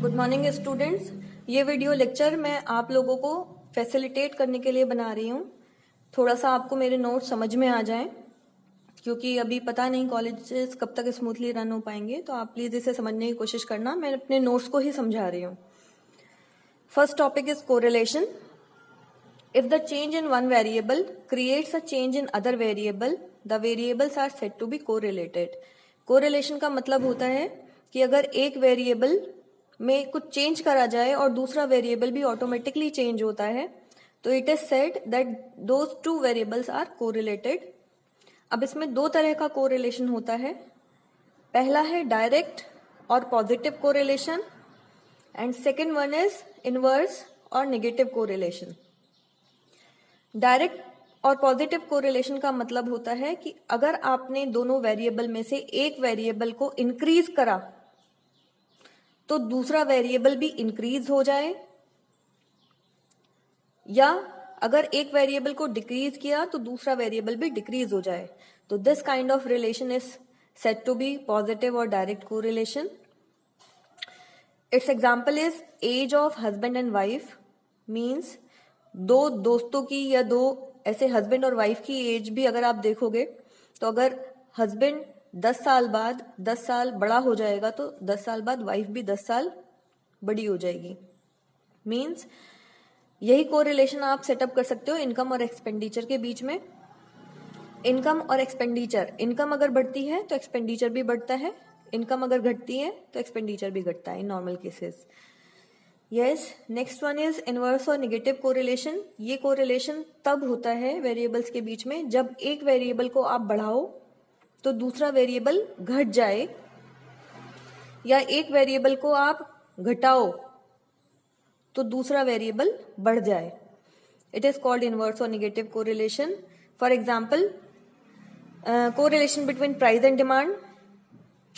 Good morning students. ये video lecture मैं आप लोगों को फैसिलिटेट करने के लिए बना रही हूँ, थोड़ा सा आपको मेरे नोट्स समझ में आ जाएं, क्योंकि अभी पता नहीं कॉलेजेस कब तक स्मूथली रन हो पाएंगे। तो आप प्लीज इसे समझने की कोशिश करना, मैं अपने नोट्स को ही समझा रही हूँ। First topic is correlation. If the change in one variable creates a change in other variable, the variables are said to be correlated. Correlation का मतलब होता है कि अगर एक वेरिएबल में कुछ चेंज करा जाए और दूसरा वेरिएबल भी ऑटोमेटिकली चेंज होता है, तो it is said that those two variables are correlated. अब इसमें दो तरह का कोरिलेशन होता है। पहला है डायरेक्ट और positive correlation, and second one is inverse और नेगेटिव कोरिलेशन। डायरेक्ट और पॉजिटिव कोरिलेशन का मतलब होता है कि अगर आपने दोनों वेरिएबल में से एक वेरिएबल को इंक्रीज करा तो दूसरा वेरिएबल भी इंक्रीज हो जाए, या अगर एक वेरिएबल को डिक्रीज किया तो दूसरा वेरिएबल भी डिक्रीज हो जाए। तो this kind of relation is said to be positive और direct correlation. It's example is age of husband and wife. Means दो दोस्तों की या दो ऐसे हस्बैंड और वाइफ की एज भी अगर आप देखोगे, तो अगर हस्बैंड 10 साल बाद 10 साल बड़ा हो जाएगा तो 10 साल बाद वाइफ भी 10 साल बड़ी हो जाएगी। मीन्स यही कोरिलेशन आप सेटअप कर सकते हो इनकम और एक्सपेंडिचर के बीच में। इनकम और एक्सपेंडिचर, इनकम अगर बढ़ती है तो एक्सपेंडिचर भी बढ़ता है, इनकम अगर घटती है तो एक्सपेंडिचर भी घटता है in normal cases. Yes, next one is inverse और नेगेटिव कोरिलेशन। ये कोरिलेशन तब होता है वेरिएबल्स के बीच में जब एक वेरिएबल को आप बढ़ाओ तो दूसरा वेरिएबल घट जाए, या एक वेरिएबल को आप घटाओ तो दूसरा वेरिएबल बढ़ जाए। इट इज कॉल्ड इनवर्स और negative correlation. For example, correlation between price and demand.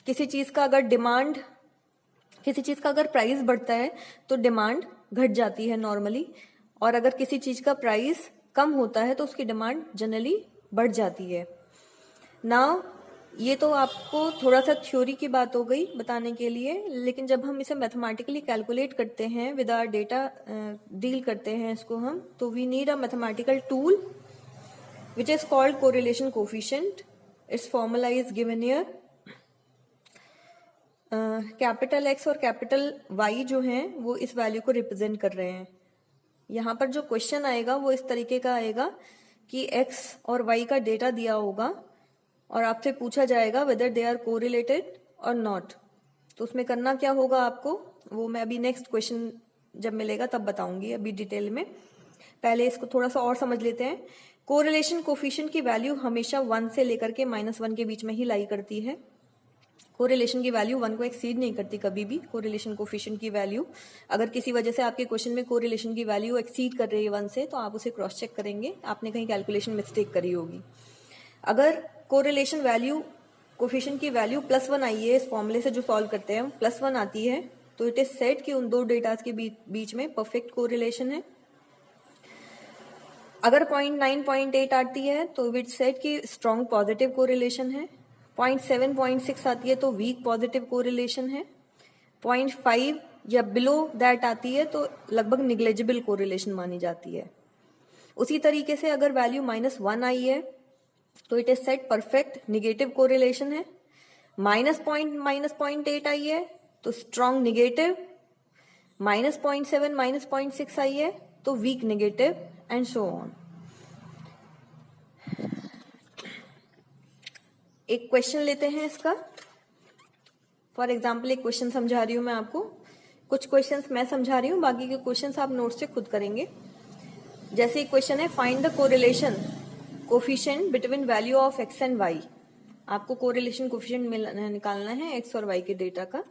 किसी चीज का अगर प्राइस बढ़ता है तो डिमांड घट जाती है नॉर्मली, और अगर किसी चीज का प्राइस कम होता है तो उसकी डिमांड जनरली बढ़ जाती है। नाउ ये तो आपको थोड़ा सा थ्योरी की बात हो गई बताने के लिए, लेकिन जब हम इसे मैथमेटिकली कैलकुलेट करते हैं, विद आवर डेटा डील करते हैं इसको हम, तो we need a mathematical tool which is called correlation coefficient. Its formula is given here. Capital X और कैपिटल वाई जो हैं वो इस वैल्यू को रिप्रेजेंट कर रहे हैं। यहाँ पर जो क्वेश्चन आएगा वो इस तरीके का आएगा कि एक्स और वाई का डेटा दिया होगा और आपसे पूछा जाएगा वेदर दे आर कोरिलेटेड और नॉट। तो उसमें करना क्या होगा आपको, वो मैं अभी नेक्स्ट क्वेश्चन जब मिलेगा तब बताऊंगी अभी डिटेल में। पहले इसको थोड़ा सा और समझ लेते हैं। कोरिलेशन कोफिशिएंट की वैल्यू हमेशा 1 से लेकर के -1 के बीच में ही लाई करती है। कोरिलेशन की वैल्यू 1 को एक्सीड नहीं करती कभी भी। कोरिलेशन कोफिशिएंट की वैल्यू, अगर किसी वजह से आपके क्वेश्चन में कोरिलेशन की वैल्यू एक्सीड कर रही है 1 से, तो आप उसे क्रॉस चेक करेंगे, आपने कहीं कैलकुलेशन मिस्टेक करी होगी। अगर कोरिलेशन वैल्यू कोफिशिएंट की वैल्यू +1 आई है, इस फॉर्मूले से जो सॉल्व करते हैं +1 आती है, तो इट इज सेड कि उन दो डेटास के बीच में परफेक्ट कोरिलेशन है। अगर 0.9 0.8 आती है तो इट सेड कि स्ट्रॉन्ग पॉजिटिव कोरिलेशन है। 0.7 0.6 आती है तो वीक पॉजिटिव कोरिलेशन है। 0.5 या बिलो दैट आती है तो लगभग निग्लेजिबल कोरिलेशन मानी जाती है। उसी तरीके से अगर वैल्यू -1 आई है तो it is set perfect negative correlation है। -0.8 आई है तो स्ट्रॉन्ग निगेटिव, -0.7 -0.6 आई है तो weak negative, and so on. एक क्वेश्चन लेते हैं इसका। फॉर एग्जाम्पल एक क्वेश्चन समझा रही हूं मैं आपको, कुछ क्वेश्चंस मैं समझा रही हूं, बाकी के क्वेश्चंस आप नोट से खुद करेंगे। जैसे एक क्वेश्चन है, find the correlation coefficient between value of X and Y. आपको कोरिलेशन कोफिशिएंट निकालना है एक्स और वाई के डेटा का।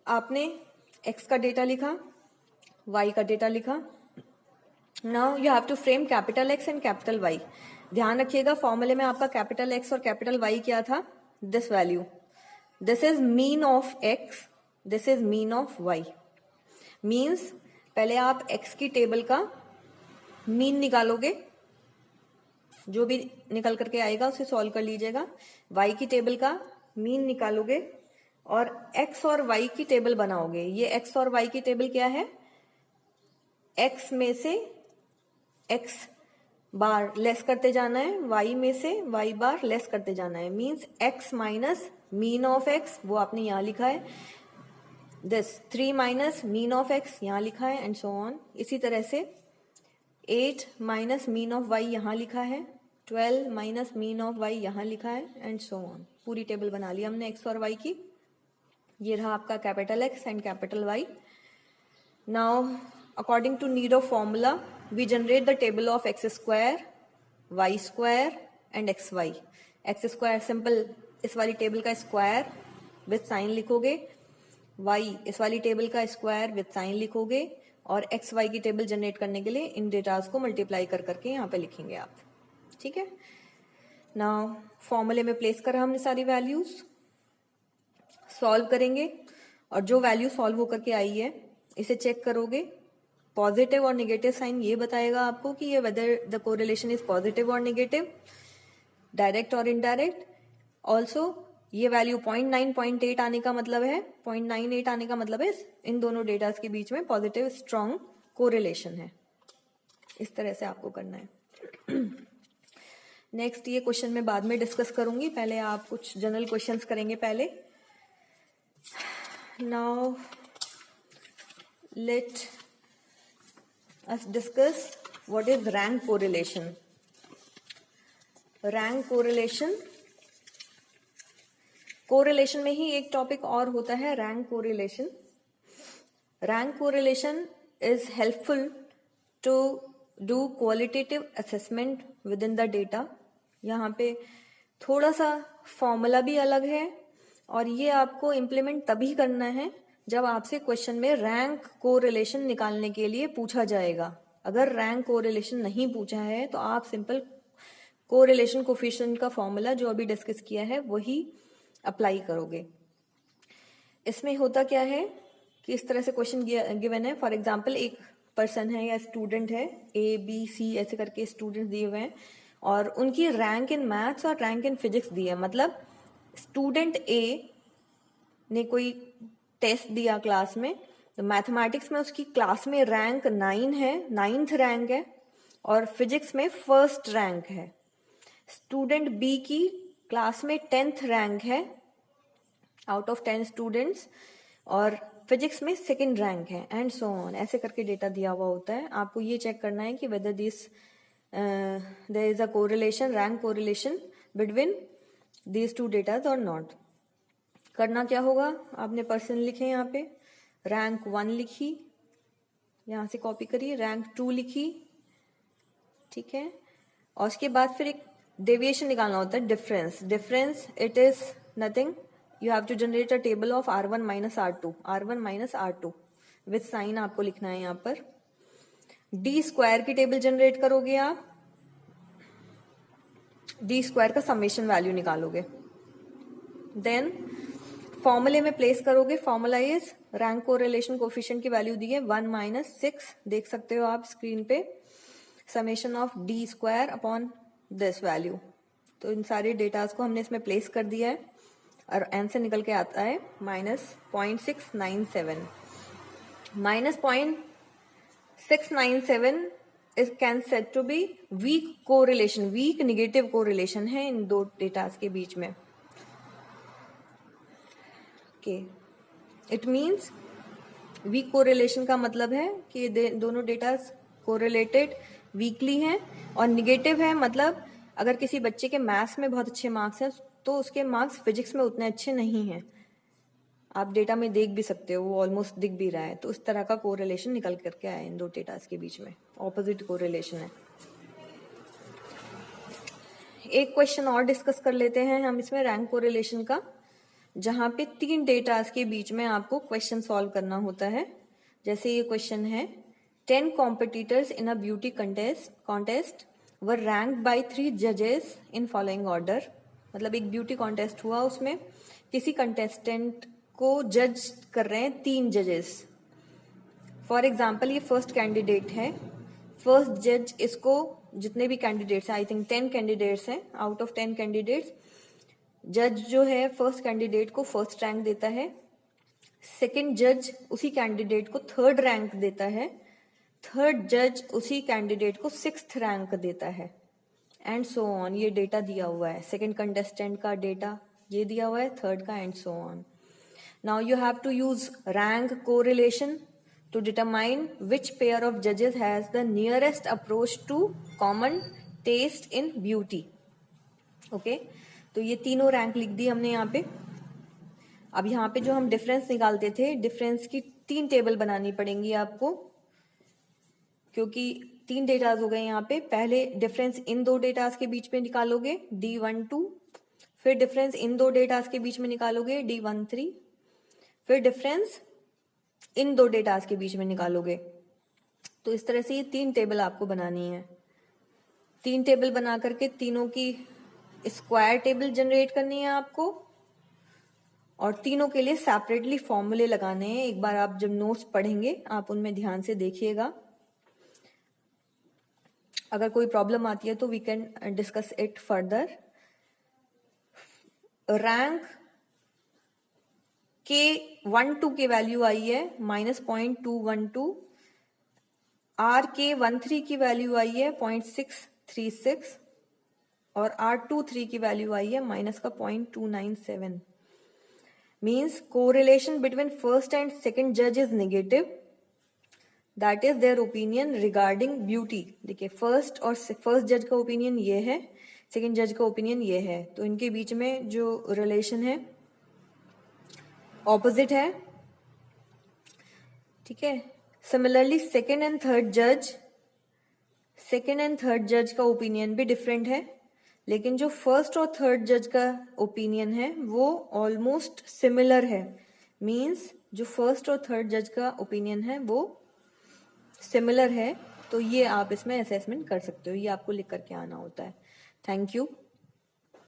आपने एक्स का डेटा लिखा, वाई का डेटा लिखा। Now you have to frame capital X and capital Y. ध्यान रखिएगा फॉर्मूले में आपका कैपिटल एक्स और कैपिटल वाई क्या था, this value, this is mean of X, this is mean of Y. Means पहले आप एक्स की टेबल का मीन निकालोगे, जो भी निकल करके आएगा उसे सॉल्व कर लीजिएगा। वाई की टेबल का मीन निकालोगे और x और y की टेबल बनाओगे। ये x और y की टेबल क्या है, x में से x बार लेस करते जाना है, y में से y बार लेस करते जाना है। Means x minus mean of x, वो आपने यहाँ लिखा है, this 3 minus mean of x यहाँ लिखा है, एंड सो ऑन। इसी तरह से 8 माइनस मीन ऑफ y यहाँ लिखा है, 12 माइनस मीन ऑफ y यहाँ लिखा है, एंड सो ऑन। पूरी टेबल बना ली हमने x और y की। ये रहा आपका capital X and capital Y। Now according to need of formula we generate the table of x square, y square and xy। x square simple इस वाली टेबल का स्क्वायर विथ साइन लिखोगे, y इस वाली टेबल का square with sign लिखोगे, और x Y की टेबल जनरेट करने के लिए इन डेटाज को मल्टीप्लाई कर करके यहाँ पे लिखेंगे आप। ठीक है, नाउ फॉर्मूले में प्लेस करा हमने सारी वैल्यूज, सॉल्व करेंगे, और जो वैल्यू सॉल्व होकर के आई है इसे चेक करोगे। पॉजिटिव और नेगेटिव साइन ये बताएगा आपको कि ये whether the correlation is positive और नेगेटिव, डायरेक्ट और इनडायरेक्ट। ऑल्सो ये वैल्यू 0.9 0.8 आने का मतलब है, 0.98 आने का मतलब है इन दोनों डेटास के बीच में पॉजिटिव स्ट्रॉन्ग कोरिलेशन है। इस तरह से आपको करना है। नेक्स्ट ये क्वेश्चन मैं बाद में डिस्कस करूंगी, पहले आप कुछ जनरल क्वेश्चंस करेंगे पहले। Now let us discuss what is rank correlation. Rank correlation, correlation में ही एक टॉपिक और होता है rank correlation. Rank correlation is helpful to do qualitative assessment within the data. यहाँ पे थोड़ा सा फॉर्मूला भी अलग है, और ये आपको इम्प्लीमेंट तभी करना है जब आपसे क्वेश्चन में रैंक कोरिलेशन निकालने के लिए पूछा जाएगा। अगर रैंक कोरिलेशन नहीं पूछा है तो आप सिंपल कोरिलेशन कोफिशिएंट का फॉर्मूला जो अभी डिस्कस किया है वही अप्लाई करोगे। इसमें होता क्या है कि इस तरह से क्वेश्चन गिवन है, फॉर एग्जांपल एक पर्सन है या स्टूडेंट है, ए बी सी ऐसे करके स्टूडेंट्स दिए हुए हैं, और उनकी रैंक इन मैथ्स और रैंक इन फिजिक्स दी है। मतलब स्टूडेंट ए ने कोई टेस्ट दिया क्लास में, तो मैथमेटिक्स में उसकी क्लास में रैंक 9 है, 9th रैंक है, और फिजिक्स में 1st रैंक है। स्टूडेंट बी की क्लास में 10th रैंक है आउट ऑफ 10 स्टूडेंट्स, और फिजिक्स में 2nd रैंक है, एंड सो ऑन। ऐसे करके डेटा दिया हुआ होता है। आपको ये चेक करना है कि whether this there is a correlation, rank correlation between these two datas और नॉट। करना क्या होगा, आपने पर्सन लिखे यहाँ पे, रैंक 1 लिखी, यहाँ से कॉपी करिए, रैंक 2 लिखी, ठीक है, और उसके बाद फिर एक डेविएशन निकालना होता है, difference. Difference it is nothing, you have to generate a table of R1 minus R2, R1 minus R2 with sign आपको लिखना है यहाँ पर। डी स्क्वायर की टेबल जनरेट करोगे आप, डी स्क्वायर का समेशन वैल्यू निकालोगे, देन फॉर्मूले में प्लेस करोगे। Formula is rank correlation coefficient की वैल्यू दी है 1 माइनस 6, देख सकते हो आप स्क्रीन पे, summation of D square upon this value. तो इन सारे डेटाज को हमने इसमें प्लेस कर दिया है, और आंसर निकल के आता है -0.697। -0.697 is can said to be weak correlation, weak negative correlation है इन दो डेटाज के बीच में। इट मीन्स वीक कोरिलेशन का मतलब है कि दोनों डेटा कोरिलेटेड वीकली हैं, और निगेटिव है मतलब अगर किसी बच्चे के मैथ्स में बहुत अच्छे मार्क्स हैं तो उसके मार्क्स फिजिक्स में उतने अच्छे नहीं हैं। आप डेटा में देख भी सकते हो, वो ऑलमोस्ट दिख भी रहा है। तो उस तरह का कोरिलेशन निकल करके आया इन दो डेटास के बीच में, ऑपोजिट कोरिलेशन है। एक क्वेश्चन और डिस्कस कर लेते हैं हम इसमें रैंक कोरिलेशन का, जहां पे 3 डेटास के बीच में आपको क्वेश्चन सॉल्व करना होता है। जैसे ये क्वेश्चन है, 10 competitors in a beauty contest were ranked by 3 जजेस इन फॉलोइंग ऑर्डर। मतलब एक ब्यूटी कॉन्टेस्ट हुआ, उसमें किसी कंटेस्टेंट को जज कर रहे हैं 3 जजेस। फॉर एग्जाम्पल ये फर्स्ट कैंडिडेट है, फर्स्ट जज इसको, जितने भी कैंडिडेट्स हैं, आई थिंक 10 कैंडिडेट्स हैं, आउट ऑफ 10 कैंडिडेट्स जज जो है फर्स्ट कैंडिडेट को फर्स्ट रैंक देता है, सेकंड जज उसी कैंडिडेट को थर्ड रैंक देता है, थर्ड जज उसी कैंडिडेट को सिक्स्थ रैंक देता है, एंड सो ऑन। ये डेटा दिया हुआ है, सेकंड कंटेस्टेंट का डेटा ये दिया हुआ है, थर्ड का, and so on. Now you have to use rank correlation to determine which pair of judges has the nearest approach to common taste in beauty. Okay, तो ये तीनों रैंक लिख दी हमने यहाँ पे। अब यहाँ पे जो हम डिफरेंस निकालते थे, डिफरेंस की 3 टेबल बनानी पड़ेंगी आपको, क्योंकि 3 डेटाज हो गए यहाँ पे। पहले डिफरेंस इन 2 डेटाज के बीच में निकालोगे D12, फिर डिफरेंस इन 2 डेटाज के बीच में निकालोगे D13, फिर डिफरेंस इन 2 डेटास के बीच में निकालोगे। तो इस तरह से ये 3 टेबल आपको बनानी है। 3 टेबल बना करके तीनों की स्क्वायर टेबल जनरेट करनी है आपको, और तीनों के लिए सेपरेटली फॉर्मूले लगाने हैं। एक बार आप जब नोट्स पढ़ेंगे आप उनमें ध्यान से देखिएगा। अगर कोई प्रॉब्लम आती है तो we can discuss it further. Rank K12 की वैल्यू आई है -0.212, RK13 की वैल्यू आई है 0.636, और R23 की वैल्यू आई है -0.297। Means correlation between first and second जज is negative, that is their opinion regarding beauty. देखिए फर्स्ट जज का ओपिनियन ये है, सेकेंड जज का ओपिनियन ये है, तो इनके बीच में जो रिलेशन है ऑपोजिट है, ठीक है। सिमिलरली सेकेंड एंड थर्ड जज का ओपिनियन भी डिफरेंट है, लेकिन जो फर्स्ट और थर्ड जज का ओपिनियन है वो ऑलमोस्ट सिमिलर है। मींस जो फर्स्ट और थर्ड जज का ओपिनियन है वो सिमिलर है, तो ये आप इसमें असेसमेंट कर सकते हो। ये आपको लिख करके आना होता है। Thank you.